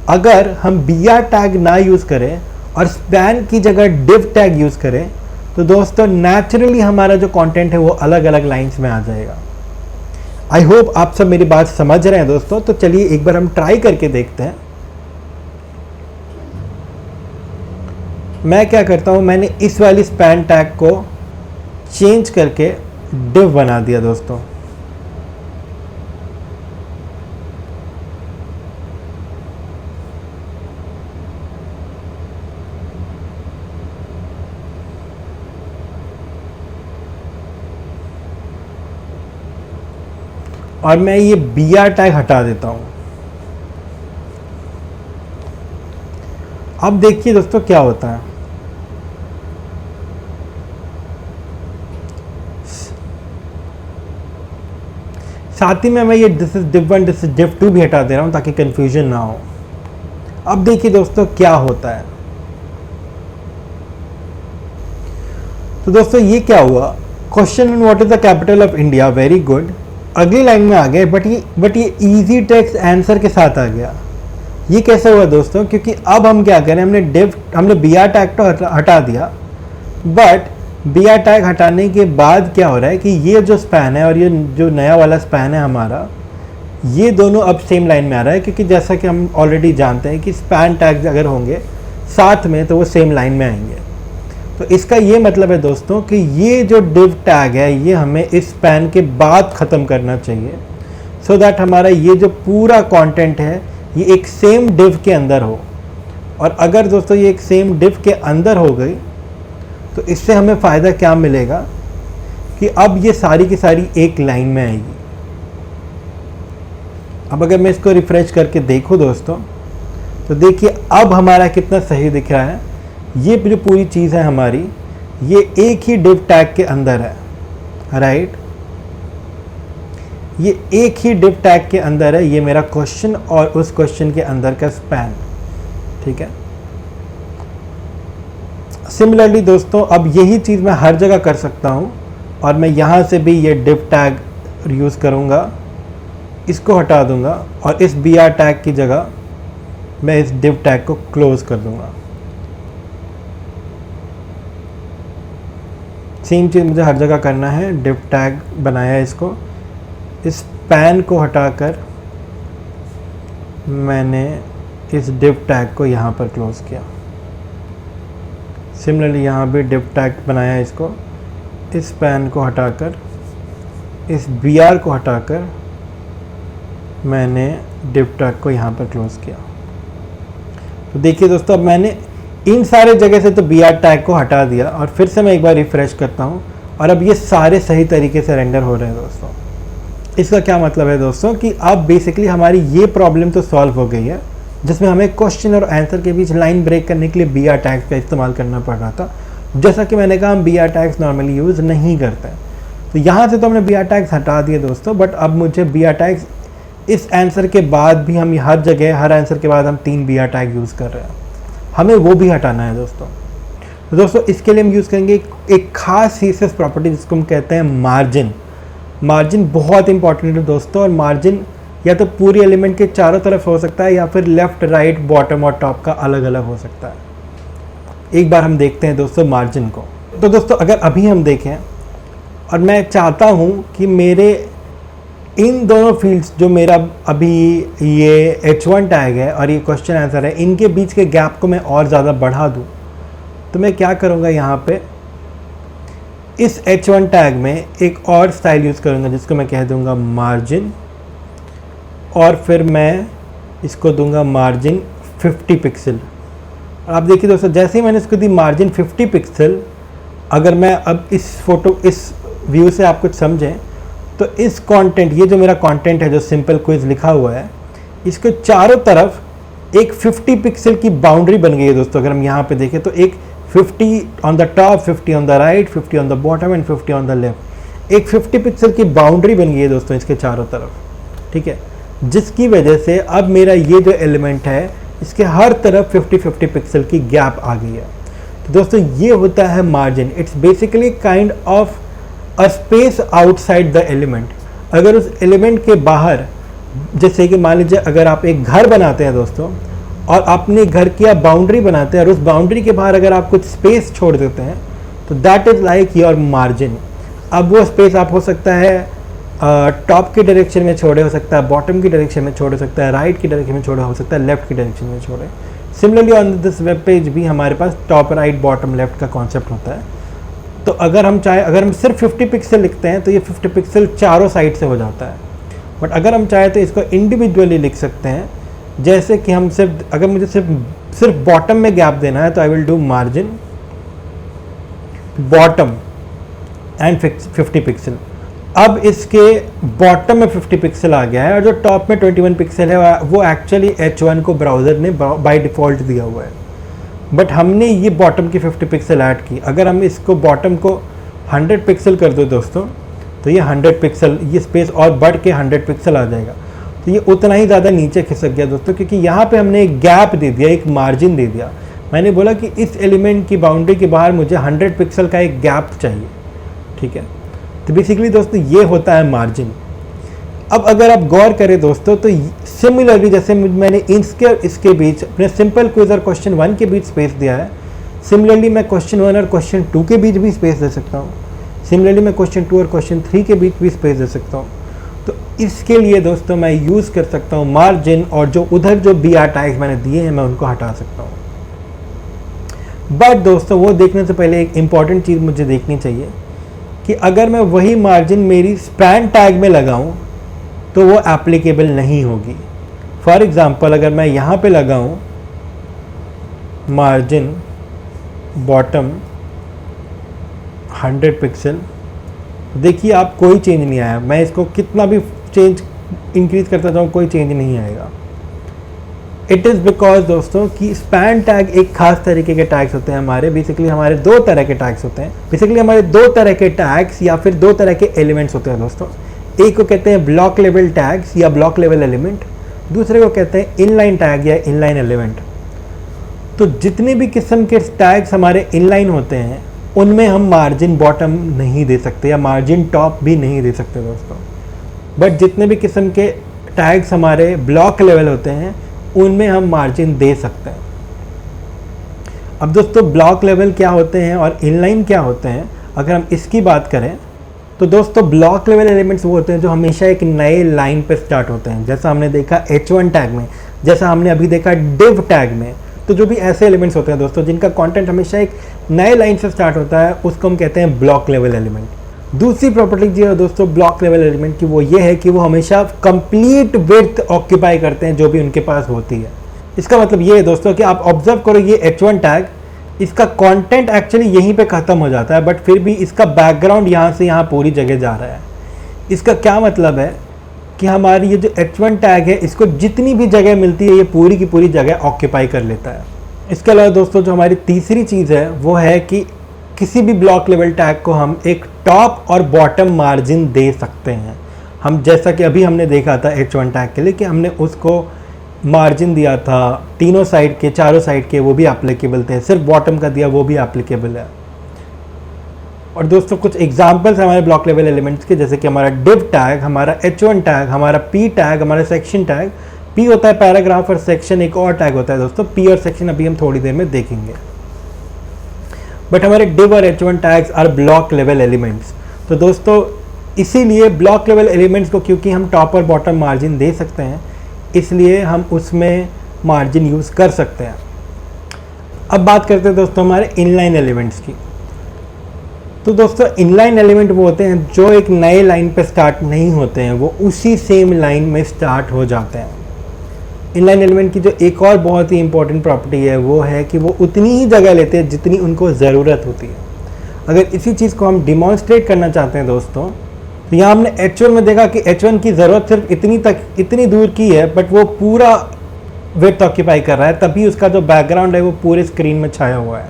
अगर हम br टैग ना यूज़ करें और स्पैन की जगह div टैग यूज़ करें तो दोस्तों नेचुरली हमारा जो कंटेंट है वो अलग अलग लाइंस में आ जाएगा। आई होप आप सब मेरी बात समझ रहे हैं दोस्तों। तो चलिए एक बार हम ट्राई करके देखते हैं। मैं क्या करता हूँ, मैंने इस वाली स्पैन टैग को चेंज करके डिव बना दिया दोस्तों। और मैं ये BR टैग हटा देता हूं। अब देखिए दोस्तों क्या होता है। साथ ही में मैं ये this is div 1 this is div 2 भी हटा दे रहा हूं ताकि कंफ्यूजन ना हो। अब देखिए दोस्तों क्या होता है। तो दोस्तों ये क्या हुआ, question what is the capital of India, very good, अगली लाइन में आ गए, बट ये इजी टेक्स्ट आंसर के साथ आ गया। ये कैसे हुआ दोस्तों, क्योंकि अब हम क्या करें, हमने BR टैग तो हटा दिया, बट BR टैग हटाने के बाद क्या हो रहा है कि ये जो स्पैन है और ये जो नया वाला स्पैन है हमारा, ये दोनों अब सेम लाइन में आ रहा है, क्योंकि जैसा कि हम ऑलरेडी जानते हैं कि स्पैन टैग्स अगर होंगे साथ में तो वो सेम लाइन में आएंगे। तो इसका ये मतलब है दोस्तों कि ये जो div टैग है ये हमें इस स्पैन के बाद ख़त्म करना चाहिए, सो दैट हमारा ये जो पूरा कंटेंट है ये एक सेम div के अंदर हो। और अगर दोस्तों ये एक सेम div के अंदर हो गई तो इससे हमें फ़ायदा क्या मिलेगा कि अब ये सारी की सारी एक लाइन में आएगी। अब अगर मैं इसको रिफ्रेश करके देखूँ दोस्तों, तो देखिए अब हमारा कितना सही दिख रहा है। ये जो पूरी चीज़ है हमारी, ये एक ही div टैग के अंदर है, राइट। ये एक ही div टैग के अंदर है, ये मेरा क्वेश्चन और उस क्वेश्चन के अंदर का स्पैन, ठीक है। सिमिलरली दोस्तों अब यही चीज़ मैं हर जगह कर सकता हूँ, और मैं यहाँ से भी ये div टैग यूज़ करूँगा, इसको हटा दूँगा और इस BR टैग की जगह मैं इस div टैग को क्लोज कर दूँगा। सेम चीज़ मुझे हर जगह करना है। div टैग बनाया इसको, इस पैन को हटाकर मैंने इस div टैग को यहाँ पर क्लोज किया। सिमिलरली यहाँ भी div टैग बनाया इसको, इस पैन को हटाकर इस BR को हटाकर मैंने div टैग को यहाँ पर क्लोज किया। तो देखिए दोस्तों अब मैंने इन सारे जगह से तो BR टैग को हटा दिया, और फिर से मैं एक बार रिफ़्रेश करता हूँ और अब ये सारे सही तरीके से रेंडर हो रहे हैं दोस्तों। इसका क्या मतलब है दोस्तों कि अब बेसिकली हमारी ये प्रॉब्लम तो सॉल्व हो गई है, जिसमें हमें क्वेश्चन और आंसर के बीच लाइन ब्रेक करने के लिए BR टैग्स का इस्तेमाल करना पड़ रहा था। जैसा कि मैंने कहा हम BR टैग्स नॉर्मली यूज़ नहीं करते हैं, तो यहाँ से तो हमने BR टैग्स हटा दिए दोस्तों, बट अब मुझे BR टैग्स इस आंसर के बाद भी हम हर जगह हर आंसर के बाद हम 3 BR टैग यूज़ कर रहे हैं, हमें वो भी हटाना है दोस्तों। तो दोस्तों इसके लिए हम यूज़ करेंगे एक खास CSS प्रॉपर्टी जिसको हम कहते हैं मार्जिन। मार्जिन बहुत इंपॉर्टेंट है दोस्तों, और मार्जिन या तो पूरी एलिमेंट के चारों तरफ हो सकता है या फिर लेफ्ट राइट बॉटम और टॉप का अलग अलग हो सकता है। एक बार हम देखते हैं दोस्तों मार्जिन को। तो दोस्तों अगर अभी हम देखें और मैं चाहता हूँ कि मेरे इन दोनों फील्ड्स जो मेरा अभी ये H1 टैग है और ये क्वेश्चन आंसर है, इनके बीच के गैप को मैं और ज़्यादा बढ़ा दूँ, तो मैं क्या करूँगा, यहाँ पे इस H1 टैग में एक और स्टाइल यूज़ करूँगा जिसको मैं कह दूँगा मार्जिन, और फिर मैं इसको दूँगा मार्जिन 50 पिक्सल। और आप देखिए दोस्तों जैसे ही मैंने इसको दी मार्जिन 50 पिक्सल, अगर मैं अब इस व्यू से आप कुछ समझें तो इस कंटेंट, ये जो मेरा कंटेंट है जो सिंपल क्विज लिखा हुआ है, इसके चारों तरफ एक 50 पिक्सल की बाउंड्री बन गई है दोस्तों। अगर हम यहाँ पे देखें तो एक 50 on the top, 50 on the right, 50 on the bottom and 50 on the left, एक 50 पिक्सल की बाउंड्री बन गई है दोस्तों इसके चारों तरफ, ठीक है। जिसकी वजह से अब मेरा ये जो एलिमेंट है इसके हर तरफ 50-50 पिक्सल की गैप आ गई है। तो दोस्तों ये होता है margin. It's basically kind of a space outside the element. अगर उस एलिमेंट के बाहर, जैसे कि मान लीजिए अगर आप एक घर बनाते हैं दोस्तों और अपने घर की आप बाउंड्री बनाते हैं और उस बाउंड्री के बाहर अगर आप कुछ स्पेस छोड़ देते हैं तो that is like your margin. अब वो स्पेस आप हो सकता है टॉप की डायरेक्शन में छोड़े, हो सकता है बॉटम की डायरेक्शन में छोड़े, हो सकता है राइट की डायरेक्शन में छोड़े, हो सकता है लेफ्ट की डायरेक्शन में छोड़े। Similarly on this web page भी हमारे पास टॉप राइट बॉटम लेफ्ट का कॉन्सेप्ट होता है। तो अगर हम सिर्फ 50 पिक्सल लिखते हैं तो ये 50 पिक्सल चारों साइड से हो जाता है। बट अगर हम चाहें तो इसको इंडिविजुअली लिख सकते हैं, जैसे कि हम अगर मुझे सिर्फ बॉटम में गैप देना है तो I will do margin bottom and 50 pixel. अब इसके बॉटम में 50 पिक्सल आ गया है और जो टॉप में 21 पिक्सल है वो एक्चुअली H1 को ब्राउज़र ने बाय डिफ़ॉल्ट दिया हुआ है, बट हमने ये बॉटम की 50 पिक्सल ऐड की। अगर हम इसको बॉटम को 100 पिक्सल कर दो दोस्तों तो ये 100 पिक्सल, ये स्पेस और बढ़ के 100 पिक्सल आ जाएगा। तो ये उतना ही ज़्यादा नीचे खिसक गया दोस्तों, क्योंकि यहाँ पे हमने एक गैप दे दिया, एक मार्जिन दे दिया। मैंने बोला कि इस एलिमेंट की बाउंड्री के बाहर मुझे 100 पिक्सल का एक गैप चाहिए, ठीक है। तो बेसिकली दोस्तों ये होता है मार्जिन। अब अगर आप गौर करें दोस्तों तो सिमिलरली जैसे मैंने इसके बीच अपने सिंपल क्विज और क्वेश्चन 1 के बीच स्पेस दिया है, सिमिलरली मैं क्वेश्चन 1 और क्वेश्चन 2 के बीच भी स्पेस दे सकता हूँ। सिमिलरली मैं क्वेश्चन 2 और क्वेश्चन 3 के बीच भी स्पेस दे सकता हूँ। तो इसके लिए दोस्तों मैं यूज़ कर सकता हूँ मार्जिन, और जो उधर जो BR टैग्स मैंने दिए हैं मैं उनको हटा सकता हूँ। बट दोस्तों वो देखने से पहले एक इम्पॉर्टेंट चीज़ मुझे देखनी चाहिए कि अगर मैं वही मार्जिन मेरी स्पैन टैग में लगाऊं तो वो एप्लीकेबल नहीं होगी। फॉर एग्ज़ाम्पल अगर मैं यहाँ पे लगाऊं मार्जिन बॉटम 100 पिक्सल, देखिए आप कोई चेंज नहीं आया। मैं इसको कितना भी इंक्रीज करता जाऊँ कोई चेंज नहीं आएगा। इट इज़ बिकॉज दोस्तों कि स्पैन टैग एक खास तरीके के टैग्स होते हैं हमारे। बेसिकली हमारे 2 तरह के टैग्स होते हैं। बेसिकली हमारे 2 तरह के टैग्स या फिर 2 तरह के एलिमेंट्स होते हैं दोस्तों। एक को कहते हैं ब्लॉक लेवल टैग्स या ब्लॉक लेवल एलिमेंट, दूसरे को कहते हैं इनलाइन टैग या इनलाइन एलिमेंट। तो जितने भी किस्म के टैग्स हमारे इनलाइन होते हैं उनमें हम मार्जिन बॉटम नहीं दे सकते या मार्जिन टॉप भी नहीं दे सकते दोस्तों। बट जितने भी किस्म के टैग्स हमारे ब्लॉक लेवल होते हैं उनमें हम मार्जिन दे सकते हैं। अब दोस्तों ब्लॉक लेवल क्या होते हैं और इनलाइन क्या होते हैं, अगर हम इसकी बात करें तो दोस्तों ब्लॉक लेवल एलिमेंट्स वो होते हैं जो हमेशा एक नए लाइन पे स्टार्ट होते हैं, जैसा हमने देखा H1 टैग में, जैसा हमने अभी देखा div टैग में। तो जो भी ऐसे एलिमेंट्स होते हैं दोस्तों जिनका कंटेंट हमेशा एक नए लाइन से स्टार्ट होता है उसको हम कहते हैं ब्लॉक लेवल एलिमेंट। दूसरी प्रॉपर्टी जो है दोस्तों ब्लॉक लेवल एलिमेंट की वो ये है कि वो हमेशा कंप्लीट विड्थ ऑक्यूपाई करते हैं जो भी उनके पास होती है। इसका मतलब ये है दोस्तों कि आप ऑब्जर्व करो ये H1 टैग, इसका कंटेंट एक्चुअली यहीं पे ख़त्म हो जाता है, बट फिर भी इसका बैकग्राउंड यहाँ से यहाँ पूरी जगह जा रहा है। इसका क्या मतलब है कि हमारी ये जो H1 टैग है इसको जितनी भी जगह मिलती है ये पूरी की पूरी जगह ऑक्यूपाई कर लेता है। इसके अलावा दोस्तों जो हमारी तीसरी चीज़ है वो है कि किसी भी ब्लॉक लेवल टैग को हम एक टॉप और बॉटम मार्जिन दे सकते हैं। हम जैसा कि अभी हमने देखा था H1 टैग के लिए कि हमने उसको मार्जिन दिया था तीनों साइड के, चारों साइड के, वो भी एप्लीकेबल थे। सिर्फ बॉटम का दिया वो भी एप्लीकेबल है। और दोस्तों कुछ एग्जांपल्स हमारे ब्लॉक लेवल एलिमेंट्स के, जैसे कि हमारा div टैग, हमारा H1 टैग, हमारा p टैग, हमारा सेक्शन टैग। p होता है पैराग्राफ और सेक्शन एक और टैग होता है दोस्तों। p और सेक्शन अभी हम थोड़ी देर में देखेंगे। बट हमारे div और H1 tags R block level elements. तो दोस्तों इसीलिए ब्लॉक लेवल एलिमेंट्स को क्योंकि हम टॉप और बॉटम मार्जिन दे सकते हैं इसलिए हम उसमें मार्जिन यूज़ कर सकते हैं। अब बात करते हैं दोस्तों हमारे इनलाइन एलिमेंट्स की। तो दोस्तों इनलाइन एलिमेंट वो होते हैं जो एक नए लाइन पे स्टार्ट नहीं होते हैं, वो उसी सेम लाइन में स्टार्ट हो जाते हैं। इनलाइन एलिमेंट की जो एक और बहुत ही इंपॉर्टेंट प्रॉपर्टी है वो है कि वो उतनी ही जगह लेते हैं जितनी उनको ज़रूरत होती है। अगर इसी चीज़ को हम डिमॉन्स्ट्रेट करना चाहते हैं दोस्तों तो यहाँ हमने H1 में देखा कि H1 की ज़रूरत सिर्फ इतनी दूर की है, बट वो पूरा विड्थ ऑक्यूपाई कर रहा है, तभी उसका जो बैकग्राउंड है वो पूरे स्क्रीन में छाया हुआ है।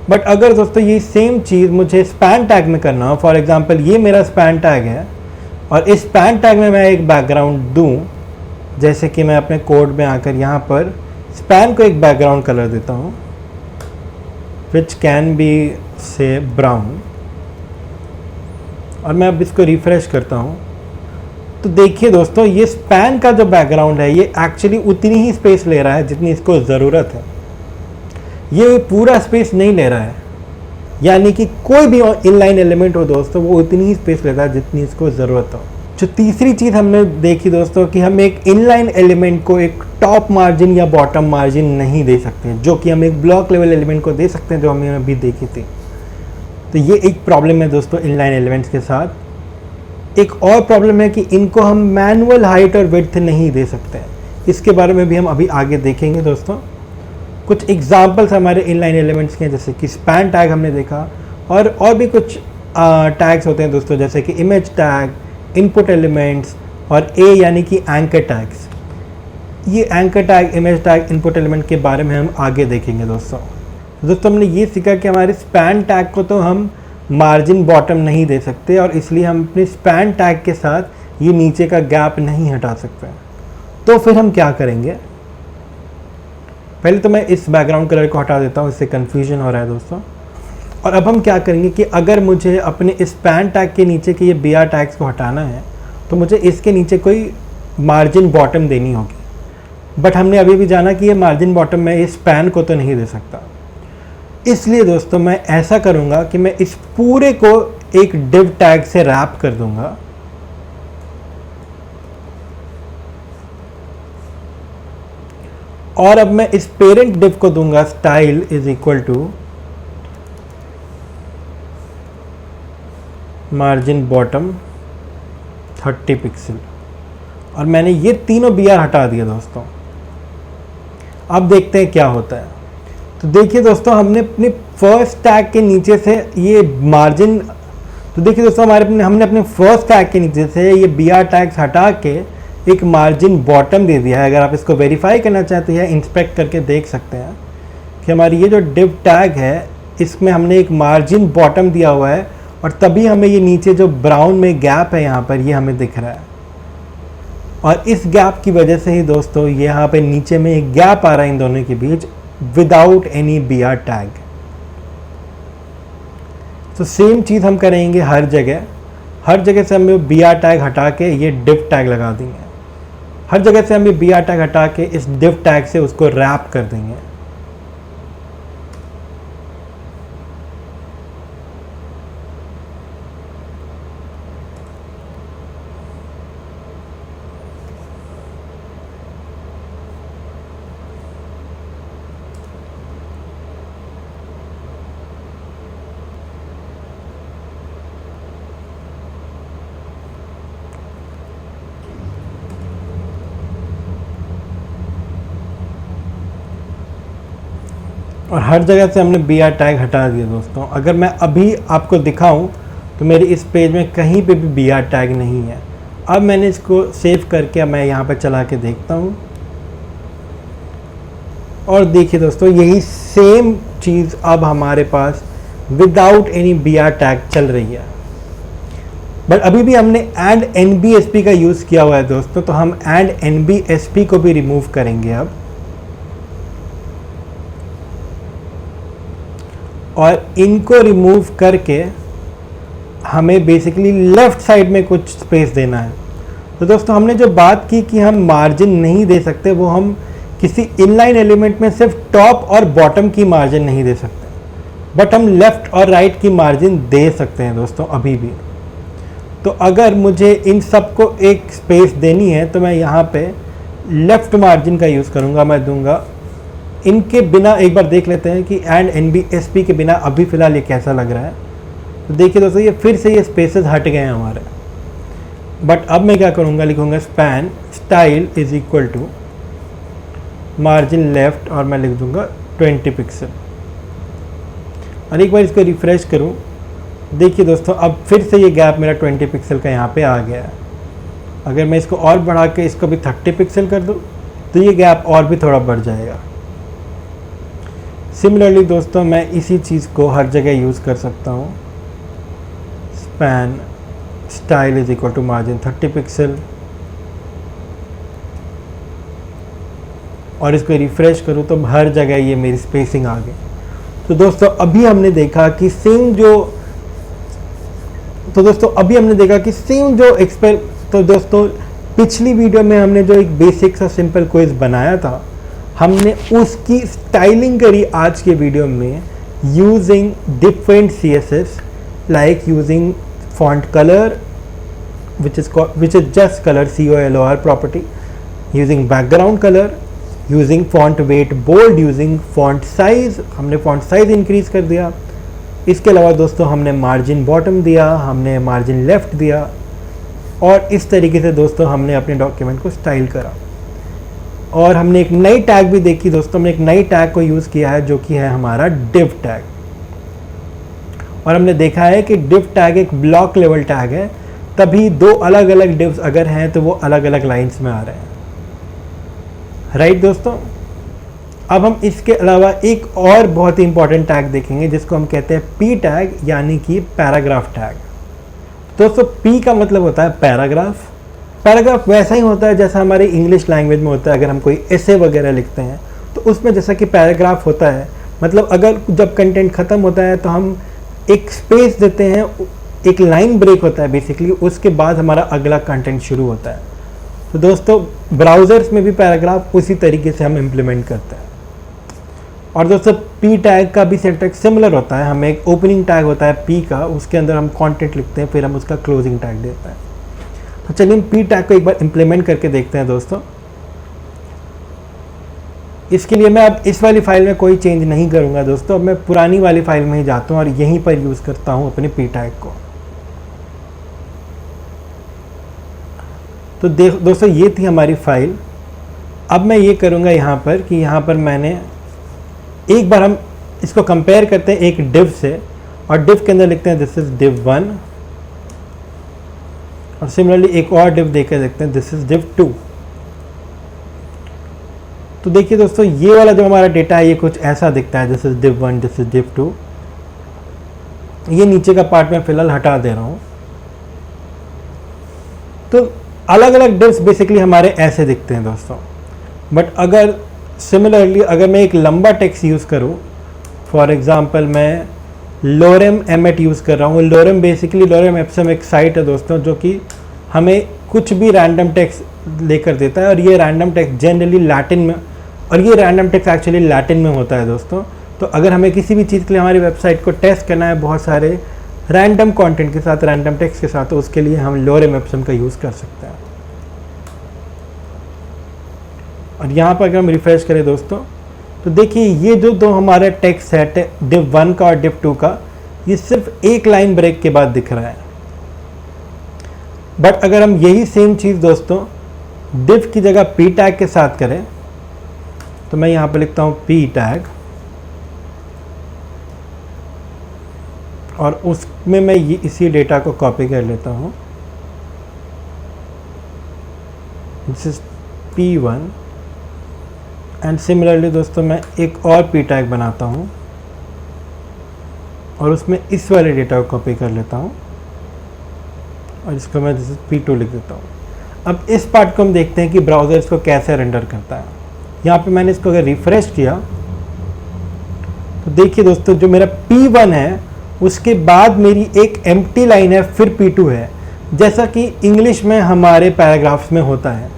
बट अगर दोस्तों ये सेम चीज़ मुझे स्पैन टैग में करना हो, फॉर एग्जांपल ये मेरा स्पैन टैग है और इस स्पैन टैग में मैं एक बैकग्राउंड दूँ, जैसे कि मैं अपने कोड में आकर यहाँ पर स्पैन को एक बैकग्राउंड कलर देता हूँ विच कैन बी से ब्राउन, और मैं अब इसको रिफ्रेश करता हूँ तो देखिए दोस्तों ये स्पैन का जो बैकग्राउंड है ये एक्चुअली उतनी ही स्पेस ले रहा है जितनी इसको ज़रूरत है। ये पूरा स्पेस नहीं ले रहा है, यानी कि कोई भी इनलाइन एलिमेंट हो दोस्तों वो उतनी ही स्पेस लेता है जितनी इसको ज़रूरत हो। जो तीसरी चीज़ हमने देखी दोस्तों कि हम एक इनलाइन एलिमेंट को एक टॉप मार्जिन या बॉटम मार्जिन नहीं दे सकते, जो कि हम एक ब्लॉक लेवल एलिमेंट को दे सकते हैं, जो हमने अभी देखी थी। तो ये एक प्रॉब्लम है दोस्तों इनलाइन एलिमेंट्स के साथ। एक और प्रॉब्लम है कि इनको हम मैनुअल हाइट और विड्थ नहीं दे सकते हैं, इसके बारे में भी हम अभी आगे देखेंगे दोस्तों। कुछ एग्जांपल्स हमारे इनलाइन एलिमेंट्स के हैं, जैसे कि स्पैन टैग हमने देखा, और भी कुछ टैग्स होते हैं दोस्तों, जैसे कि इमेज टैग, इनपुट एलिमेंट्स और ए यानी कि एंकर टैग्स। ये anchor tag, image tag, input element के बारे में हम आगे देखेंगे दोस्तों। हमने ये सीखा कि हमारे स्पैन टैग को तो हम मार्जिन बॉटम नहीं दे सकते, और इसलिए हम अपने स्पैन टैग के साथ ये नीचे का गैप नहीं हटा सकते। तो फिर हम क्या करेंगे? पहले तो मैं इस बैकग्राउंड कलर को हटा देता हूँ, इससे कन्फ्यूजन हो रहा है दोस्तों। और अब हम क्या करेंगे कि अगर मुझे अपने स्पैन टैग के नीचे के ये बी आर टैग्स को हटाना है, तो मुझे इसके नीचे कोई मार्जिन बॉटम देनी होगी। बट हमने अभी भी जाना कि ये मार्जिन बॉटम में इस स्पैन को तो नहीं दे सकता। इसलिए दोस्तों मैं ऐसा करूँगा कि मैं इस पूरे को एक डिव टैग से रैप कर दूंगा, और अब मैं इस पेरेंट डिव को दूंगा style is equal to margin bottom 30 pixel, और मैंने ये तीनों बी आर हटा दिया दोस्तों। अब देखते हैं क्या होता है। तो देखिए दोस्तों, हमने अपने फर्स्ट टैग के नीचे से ये मार्जिन, तो देखिए दोस्तों हमने अपने फर्स्ट टैग के नीचे से ये बी आर टैग्स हटा के एक मार्जिन बॉटम दे दिया है। अगर आप इसको वेरीफाई करना चाहते हैं, इंस्पेक्ट करके देख सकते हैं कि हमारी ये जो डिव टैग है, इसमें हमने एक मार्जिन बॉटम दिया हुआ है, और तभी हमें ये नीचे जो ब्राउन में गैप है यहाँ पर, ये हमें दिख रहा है। और इस गैप की वजह से ही दोस्तों ये यहाँ पे नीचे में एक गैप आ रहा है इन दोनों के बीच, without any B R tag. तो सेम चीज़ हम करेंगे हर जगह से हम बी आर टैग हटा के ये डिव टैग लगा देंगे। हर जगह से हम ये बी आर टैग हटा के इस डिव टैग से उसको रैप कर देंगे। और हर जगह से हमने बी आर टैग हटा दिया दोस्तों। अगर मैं अभी आपको दिखाऊं तो मेरे इस पेज में कहीं पे भी बी आर टैग नहीं है। अब मैंने इसको सेव करके मैं यहाँ पर चला के देखता हूँ, और देखिए दोस्तों यही सेम चीज़ अब हमारे पास without any B R tag चल रही है। बट अभी भी हमने and N B S P का यूज़ किया हुआ है दोस्तों, तो हम and N B S P को भी रिमूव करेंगे अब, और इनको रिमूव करके हमें बेसिकली लेफ़्ट साइड में कुछ स्पेस देना है। तो दोस्तों हमने जो बात की कि हम मार्जिन नहीं दे सकते, वो हम किसी इनलाइन एलिमेंट में सिर्फ टॉप और बॉटम की मार्जिन नहीं दे सकते, बट हम लेफ़्ट और राइट की मार्जिन दे सकते हैं दोस्तों अभी भी। तो अगर मुझे इन सब को एक स्पेस देनी है, तो मैं यहाँ पे लेफ़्ट मार्जिन का यूज़ करूँगा। मैं दूंगा इनके बिना, एक बार देख लेते हैं कि and N B S P के बिना अभी फ़िलहाल ये कैसा लग रहा है। तो देखिए दोस्तों ये फिर से ये स्पेसेस हट गए हैं हमारे। बट अब मैं क्या करूँगा, लिखूँगा span style is equal to margin left, और मैं लिख दूँगा 20 पिक्सल। और एक बार इसको रिफ़्रेश करूँ, देखिए दोस्तों अब फिर से ये गैप मेरा 20 पिक्सल का यहाँ पे आ गया है। अगर मैं इसको और बढ़ा के इसको भी 30 पिक्सल कर दूँ, तो ये गैप और भी थोड़ा बढ़ जाएगा। सिमिलरली दोस्तों मैं इसी चीज़ को हर जगह यूज़ कर सकता हूँ। Span style is equal to margin 30 pixel, और इसको रिफ़्रेश करूँ तो हर जगह ये मेरी स्पेसिंग आ गई। तो दोस्तों अभी हमने देखा कि सेम जो तो दोस्तों पिछली वीडियो में हमने जो एक बेसिक सा सिंपल क्विज बनाया था, हमने उसकी स्टाइलिंग करी आज के वीडियो में using different CSS, like using font colour which is just color, COLOR property, using background color, using font weight bold, using font size, हमने font size increase कर दिया, इसके अलावा दोस्तों हमने मार्जिन बॉटम दिया, हमने मार्जिन लेफ़्ट दिया और इस तरीके से दोस्तों हमने अपने डॉक्यूमेंट को स्टाइल करा। और हमने एक नई टैग भी देखी दोस्तों, हमने एक नई टैग को यूज़ किया है जो कि है हमारा div टैग। और हमने देखा है कि div टैग एक ब्लॉक लेवल टैग है, तभी दो अलग अलग divs अगर हैं तो वो अलग अलग लाइंस में आ रहे हैं, राइट दोस्तों। अब हम इसके अलावा एक और बहुत ही इंपॉर्टेंट टैग देखेंगे जिसको हम कहते हैं p टैग, यानी कि पैराग्राफ टैग। दोस्तों p का मतलब होता है पैराग्राफ। पैराग्राफ वैसा ही होता है जैसा हमारे इंग्लिश लैंग्वेज में होता है। अगर हम कोई एसे वगैरह लिखते हैं तो उसमें जैसा कि पैराग्राफ होता है, मतलब अगर जब कंटेंट ख़त्म होता है तो हम एक स्पेस देते हैं, एक लाइन ब्रेक होता है बेसिकली, उसके बाद हमारा अगला कंटेंट शुरू होता है। तो दोस्तों ब्राउज़र्स में भी पैराग्राफ उसी तरीके से हम इम्प्लीमेंट करते हैं। और दोस्तों p टैग का भी सिंटैक्स सिमिलर होता है। हमें एक ओपनिंग टैग होता है p का, उसके अंदर हम कंटेंट लिखते हैं, फिर हम उसका क्लोजिंग टैग देते हैं। तो चलिए हम p टैग को एक बार इम्प्लीमेंट करके देखते हैं दोस्तों। इसके लिए मैं अब इस वाली फाइल में कोई चेंज नहीं करूंगा दोस्तों, अब मैं पुरानी वाली फाइल में ही जाता हूं और यहीं पर यूज़ करता हूं अपने p टैग को। तो दोस्तों ये थी हमारी फाइल। अब मैं ये करूंगा यहाँ पर कि यहाँ पर मैंने एक बार हम इसको कंपेयर करते हैं एक div से, और div के अंदर लिखते हैं दिस इज div 1, और सिमिलरली एक और div देकर देखते हैं दिस इज div 2। तो देखिए दोस्तों ये वाला जो हमारा डेटा है ये कुछ ऐसा दिखता है, this is div 1, this is div 2। ये नीचे का पार्ट मैं फिलहाल हटा दे रहा हूँ। तो अलग अलग divs बेसिकली हमारे ऐसे दिखते हैं दोस्तों। बट अगर सिमिलरली अगर मैं एक लंबा टेक्स्ट यूज़ करूँ, फॉर एग्जांपल मैं लोरेम एमेट यूज़ कर रहा हूँ। लोरेम बेसिकली लोरेम एप्सम एक साइट है दोस्तों जो कि हमें कुछ भी रैंडम टेक्स्ट लेकर देता है, और ये रैंडम टेक्स्ट जनरली लैटिन में, और ये रैंडम टेक्स्ट एक्चुअली लैटिन में होता है दोस्तों। तो अगर हमें किसी भी चीज़ के लिए हमारी वेबसाइट को टेस्ट करना है बहुत सारे रैंडम कंटेंट के साथ, रैंडम टेक्स्ट के साथ, तो उसके लिए हम लोरेम एप्सम का यूज़ कर सकते हैं। और यहाँ पर अगर हम रिफ्रेश करें दोस्तों तो देखिए ये जो दो हमारे टेक्स्ट सेट है div 1 का और div 2 का, ये सिर्फ एक लाइन ब्रेक के बाद दिख रहा है। बट अगर हम यही सेम चीज़ दोस्तों div की जगह p टैग के साथ करें, तो मैं यहाँ पर लिखता हूँ p टैग, और उसमें मैं ये इसी डेटा को कॉपी कर लेता हूँ। This is p1, and similarly दोस्तों मैं एक और p टैग बनाता हूँ और उसमें इस वाले डेटा को कॉपी कर लेता हूँ, और इसको मैं दिस p2 लिख देता हूँ। अब इस पार्ट को हम देखते हैं कि ब्राउज़र इसको कैसे रेंडर करता है। यहाँ पे मैंने इसको अगर रिफ्रेश किया तो देखिए दोस्तों जो मेरा p1 है उसके बाद मेरी एक एम्प्टी लाइन है, फिर p2 है, जैसा कि इंग्लिश में हमारे पैराग्राफ्स में होता है।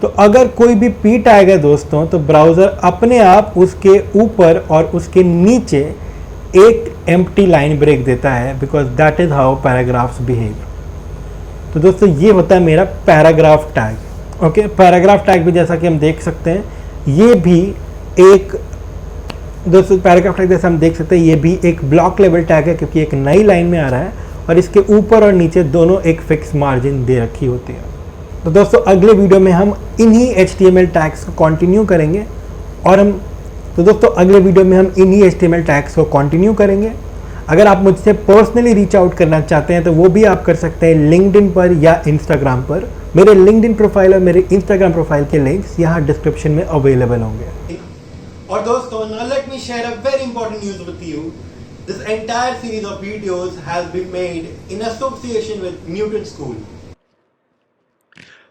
तो अगर कोई भी p टैग है दोस्तों तो ब्राउज़र अपने आप उसके ऊपर और उसके नीचे एक एम्प्टी लाइन ब्रेक देता है, because that is how paragraphs behave. तो दोस्तों ये होता है मेरा paragraph tag. Okay, paragraph tag भी जैसा कि हम देख सकते हैं ये भी एक दोस्तों पैराग्राफ टैग जैसा हम देख सकते हैं ये भी एक ब्लॉक लेवल टैग है, क्योंकि एक नई लाइन में आ रहा है और इसके ऊपर और नीचे दोनों एक फिक्स मार्जिन दे रखी होती है। तो दोस्तों अगले वीडियो में हम इन्हीं HTML टैग्स को कंटिन्यू करेंगे, और अगले वीडियो में हम इन्हीं HTML टैग्स को कंटिन्यू करेंगे। अगर आप मुझसे पर्सनली रीच आउट करना चाहते हैं तो वो भी आप कर सकते हैं लिंक्डइन पर या इंस्टाग्राम पर। मेरे लिंक्डइन प्रोफाइल और मेरे इंस्टाग्राम प्रोफाइल के लिंक्स यहाँ डिस्क्रिप्शन में अवेलेबल होंगे। और दोस्तों now let me share a very important news with you. This entire series of videos has been made in association with Newton School.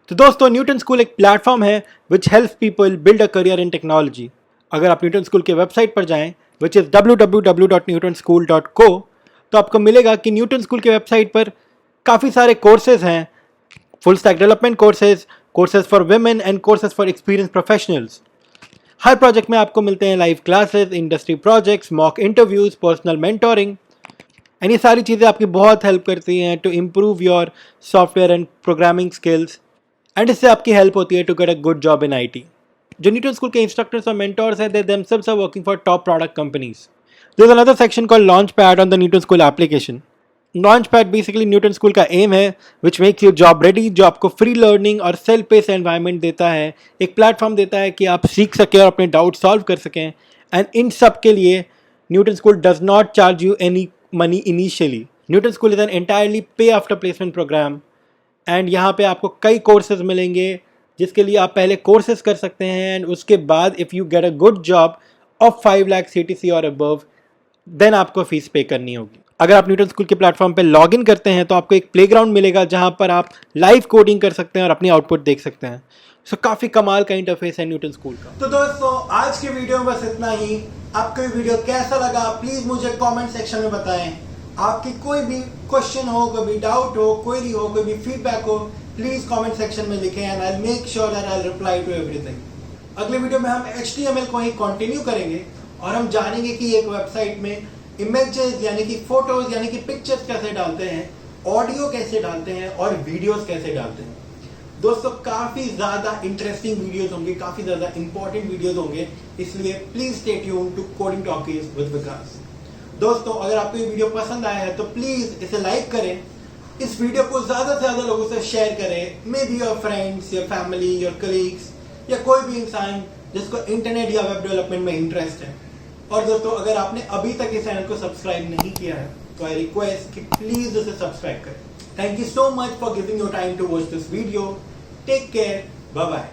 तो दोस्तों न्यूटन स्कूल एक प्लेटफॉर्म है which helps people build a career in technology. अगर आप Newton school के website पर जाएं which is www.newtonschool.co, तो आपको मिलेगा कि न्यूटन स्कूल के वेबसाइट पर काफ़ी सारे कोर्सेज हैं, full stack development courses, courses for women and courses for experience professionals. हर प्रोजेक्ट में आपको मिलते हैं live classes, industry projects, mock interviews, personal mentoring, and ये सारी चीज़ें आपकी बहुत हेल्प करती हैं to improve your software and programming skills, and इससे आपकी हेल्प होती है to get a good job in IT। जो न्यूटन स्कूल के इंस्ट्रक्टर्स और मेंटोर्स हैं, they themselves are working for top product companies. There's another section called Launchpad on the Newton School application. Launchpad basically Newton School का aim है which makes you job ready, जो आपको free learning और self paced environment देता है, एक platform देता है कि आप सीख सकें और अपने doubt solve कर सकें. And इन सब के लिए Newton School does not charge you any money initially. Newton School is an entirely pay after placement program. And यहाँ पे आपको कई कोर्सेज मिलेंगे जिसके लिए आप पहले कोर्सेज कर सकते हैं एंड उसके बाद if you get a good job of 5 lakh CTC और अबव देन आपको फीस पे करनी होगी. अगर आप न्यूटन स्कूल के प्लेटफॉर्म पे लॉग इन करते हैं तो आपको एक प्लेग्राउंड मिलेगा जहाँ पर आप लाइव कोडिंग कर सकते हैं और अपनी आउटपुट देख सकते हैं. सो काफ़ी कमाल का इंटरफेस है न्यूटन स्कूल का. तो दोस्तों आज के वीडियो में बस इतना ही. आपको ये वीडियो कैसा लगा प्लीज मुझे कमेंट सेक्शन में बताएं. आपकी कोई भी क्वेश्चन हो, कोई भी डाउट हो, क्वेरी हो, कोई भी फीडबैक हो, प्लीज कमेंट सेक्शन में लिखें and I make sure that I reply to everything. अगले वीडियो में हम HTML को ही कंटिन्यू करेंगे और हम जानेंगे कि एक वेबसाइट में इमेजेस यानी कि फोटोज यानी कि पिक्चर्स कैसे डालते हैं, ऑडियो कैसे डालते हैं और वीडियोस कैसे डालते हैं. दोस्तों काफी ज्यादा इंटरेस्टिंग वीडियोस होंगे, काफी ज्यादा इंपॉर्टेंट वीडियोस होंगे, इसलिए please stay tuned to coding talkies with Vikas. दोस्तों अगर आपको ये वीडियो पसंद आया है तो प्लीज इसे लाइक करें, इस वीडियो को ज्यादा से ज्यादा लोगों से शेयर करें. May be your friends, your family, your colleagues या कोई भी इंसान जिसको इंटरनेट या वेब डेवलपमेंट में इंटरेस्ट है. और दोस्तों अगर आपने अभी तक इस चैनल को सब्सक्राइब नहीं किया है तो आई रिक्वेस्ट कि प्लीज उसे सब्सक्राइब करें. Thank you so much for giving your time to watch this video. Take care, bye bye.